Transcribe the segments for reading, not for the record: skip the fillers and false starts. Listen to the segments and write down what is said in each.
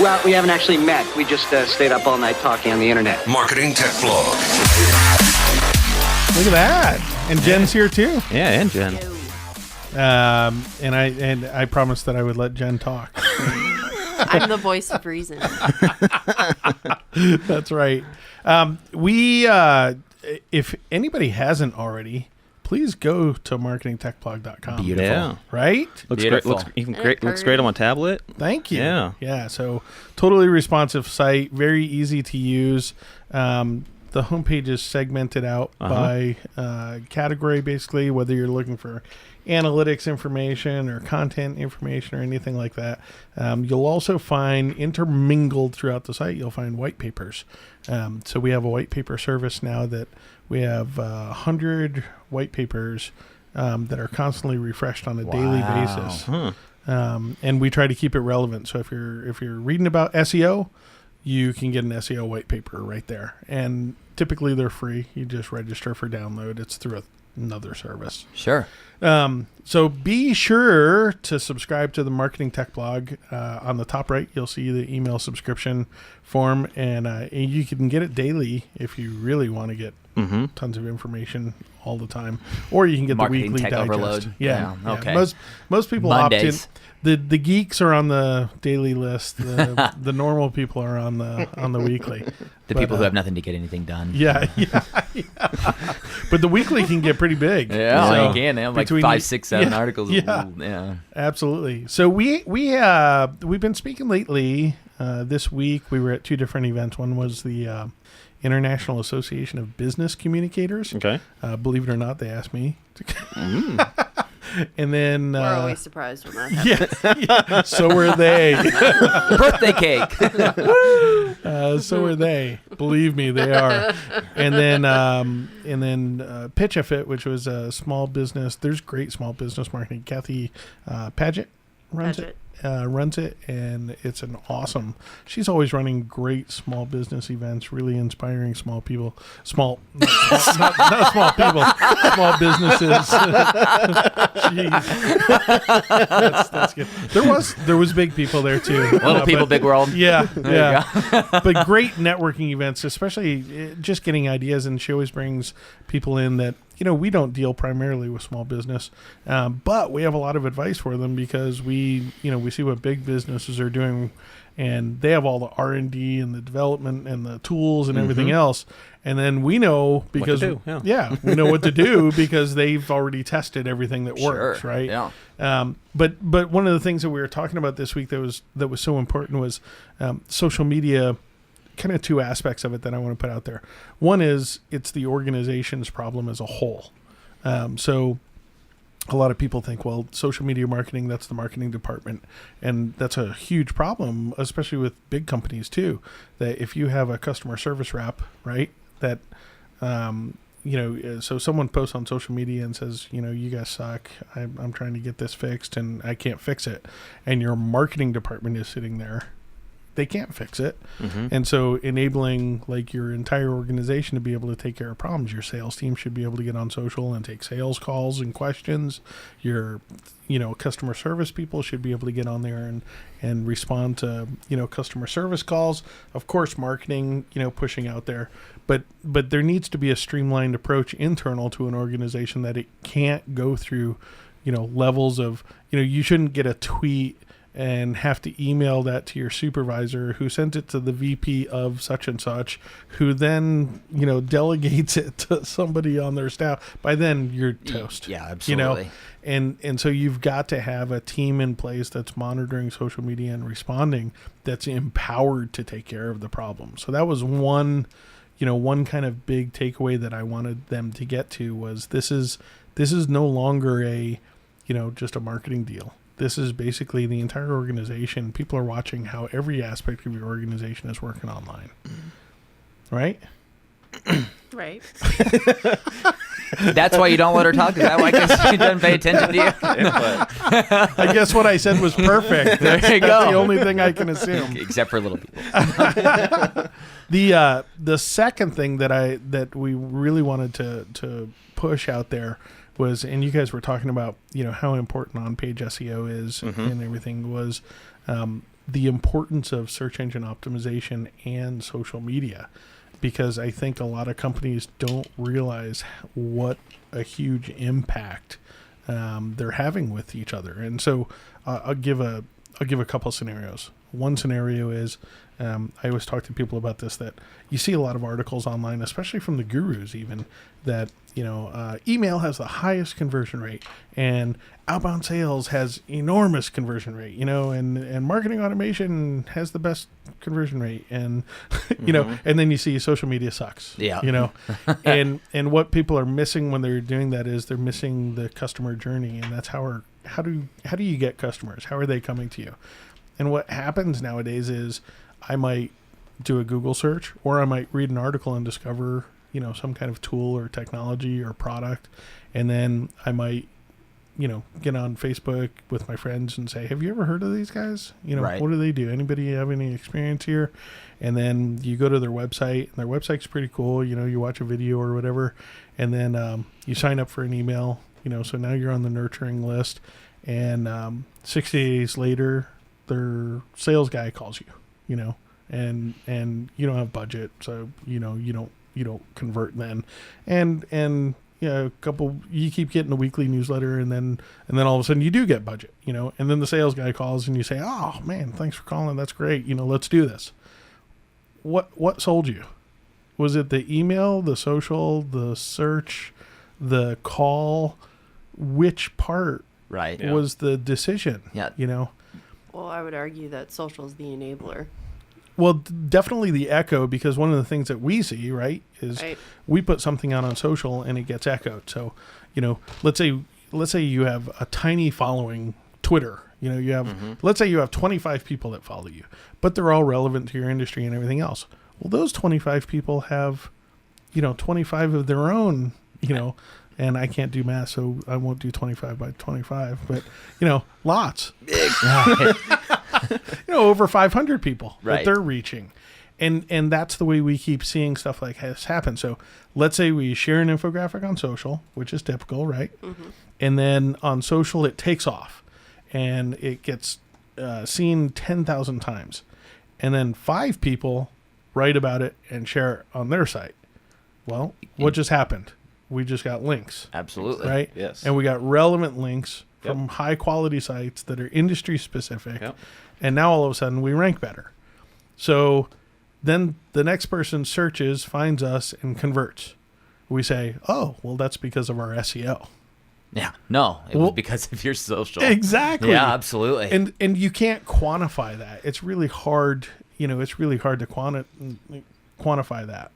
Well, we haven't actually met. We just stayed up all night talking on the internet. Marketing Tech Blog. Look at that. And Jen's here too. Yeah, and Jen. And I promised that I would let Jen talk. I'm the voice of reason. That's right. If anybody hasn't already, please go to marketingtechblog.com. Beautiful. Yeah. Right? Looks Beautiful. great. Looks even great. Looks great on my tablet. Thank you. Yeah. Yeah. So totally responsive site, very easy to use. The homepage is segmented out by category, basically, whether you're looking for analytics information or content information or anything like that. You'll also find intermingled throughout the site, you'll find white papers. So we have a white paper service now that we have 100 white papers that are constantly refreshed on a daily basis. And we try to keep it relevant. So if you're reading about SEO, you can get an SEO white paper right there. And typically they're free. You just register for download. It's through another service. Sure. So be sure to subscribe to the Marketing Tech Blog. On the top right, you'll see the email subscription form, and you can get it daily if you really want to get tons of information all the time, or you can get Marketing the weekly Tech digest. Overload. Yeah. Okay. Most people Mondays. opt in. The geeks are on the daily list. The normal people are on the weekly. The people who have nothing to get anything done. Yeah. But the weekly can get pretty big. Yeah, So you can. They have like between 5, 6, 7 articles. Yeah. Ooh, yeah. Absolutely. So we've been speaking lately. This week we were at 2 different events. One was the International Association of Business Communicators. Okay. Believe it or not, they asked me to and then We're always surprised when that happens. yeah, so were they. Birthday cake. So are they. Believe me, they are. And then Pitch a Fit, which was a small business. There's great small business marketing. Kathy Paget runs it, and it's an awesome. She's always running great small business events, really inspiring small people. Not small people, small businesses. Jeez. That's good. There was big people there too. Little people, big world. Yeah, There you yeah. But great networking events, especially just getting ideas. And she always brings people in that, we don't deal primarily with small business, but we have a lot of advice for them because we see what big businesses are doing, and they have all the R&D and the development and the tools and everything else. And then we know because we know what to do because they've already tested everything that works, Sure. right? Yeah. But one of the things that we were talking about this week that was so important was social media. Kind of 2 aspects of it that I want to put out there. One is it's the organization's problem as a whole. So a lot of people think, well, social media marketing, that's the marketing department. And that's a huge problem, especially with big companies too, that if you have a customer service rep, right, that, so someone posts on social media and says, you guys suck. I'm trying to get this fixed and I can't fix it. And your marketing department is sitting there. They can't fix it. And so enabling like your entire organization to be able to take care of problems. Your sales team should be able to get on social and take sales calls and questions. Your, customer service people should be able to get on there and respond to, customer service calls. Of course, marketing, pushing out there. But there needs to be a streamlined approach internal to an organization that it can't go through, levels of, you shouldn't get a tweet and have to email that to your supervisor who sent it to the VP of such and such, who then, delegates it to somebody on their staff. By then you're toast. Yeah, absolutely. And so you've got to have a team in place that's monitoring social media and responding, that's empowered to take care of the problem. So that was one kind of big takeaway that I wanted them to get to was this is no longer a, just a marketing deal. This is basically the entire organization. People are watching how every aspect of your organization is working online. Right? Right. That's why you don't let her talk. Is that why she doesn't pay attention to you? I guess what I said was perfect. There you go. That's the only thing I can assume. Except for little people. The second thing that we really wanted to push out there was, and you guys were talking about, how important on-page SEO is and everything, was the importance of search engine optimization and social media, because I think a lot of companies don't realize what a huge impact they're having with each other. And so I'll give a couple scenarios. One scenario is, I always talk to people about this, that you see a lot of articles online, especially from the gurus even, that, email has the highest conversion rate and outbound sales has enormous conversion rate, and marketing automation has the best conversion rate. And, and then you see social media sucks, and what people are missing when they're doing that is they're missing the customer journey. And that's how do you get customers? How are they coming to you? And what happens nowadays is I might do a Google search, or I might read an article and discover, some kind of tool or technology or product. And then I might, get on Facebook with my friends and say, have you ever heard of these guys? Right. What do they do? Anybody have any experience here? And then you go to their website, and their website's pretty cool. You watch a video or whatever, and then you sign up for an email, so now you're on the nurturing list. And 60 days later, their sales guy calls you, and you don't have budget, so you don't convert then, and you keep getting a weekly newsletter, and then all of a sudden you do get budget, and then the sales guy calls and you say, oh man, thanks for calling, that's great, let's do this. What sold you? Was it the email, the social, the search, the call? Which part was the decision? Well, I would argue that social is the enabler. Well, definitely the echo, because one of the things that we see, right, is we put something out on social and it gets echoed. So, let's say you have a tiny following, Twitter. You have, let's say you have 25 people that follow you, but they're all relevant to your industry and everything else. Well, those 25 people have, 25 of their own, and I can't do math, so I won't do 25 by 25, but, lots. Over 500 people that they're reaching. And that's the way we keep seeing stuff like this happen. So let's say we share an infographic on social, which is typical, right? And then on social, it takes off and it gets seen 10,000 times. And then 5 people write about it and share it on their site. Well, what just happened? We just got links. Absolutely. Right? Yes. And we got relevant links from high quality sites that are industry specific. And now all of a sudden we rank better. So then the next person searches, finds us, and converts. We say, oh, well, that's because of our SEO. Yeah. No, it was because of your social. Exactly. Yeah, absolutely. And you can't quantify that. It's really hard, it's really hard to quantify that.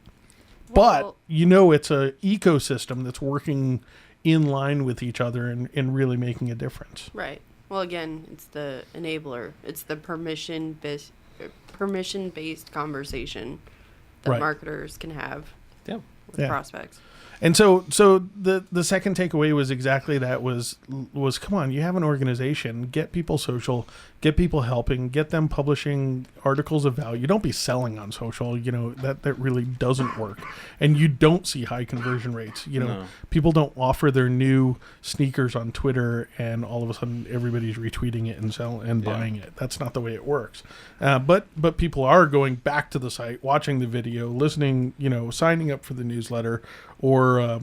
But, it's a ecosystem that's working in line with each other and really making a difference. Right. Well, again, it's the enabler. It's the permission-based conversation that marketers can have with prospects. And so the second takeaway was exactly that, was come on, you have an organization, get people social, get people helping, get them publishing articles of value. Don't be selling on social, that really doesn't work. And you don't see high conversion rates. People don't offer their new sneakers on Twitter and all of a sudden everybody's retweeting it and buying it. That's not the way it works. But people are going back to the site, watching the video, listening, signing up for the newsletter, or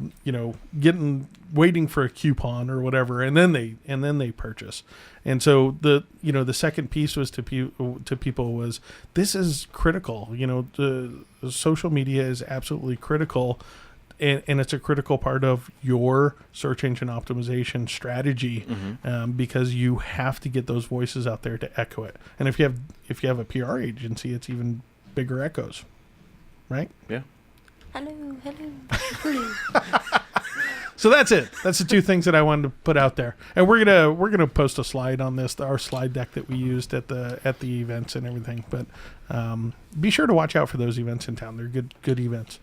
waiting for a coupon or whatever, and then they purchase. And so the second piece was to people was, this is critical. The social media is absolutely critical, and it's a critical part of your search engine optimization strategy, because you have to get those voices out there to echo it. And if you have a PR agency, it's even bigger echoes, right? Yeah. Hello. So that's it. That's the 2 things that I wanted to put out there. And we're gonna post a slide on this, our slide deck that we used at the events and everything. But be sure to watch out for those events in town. They're good events.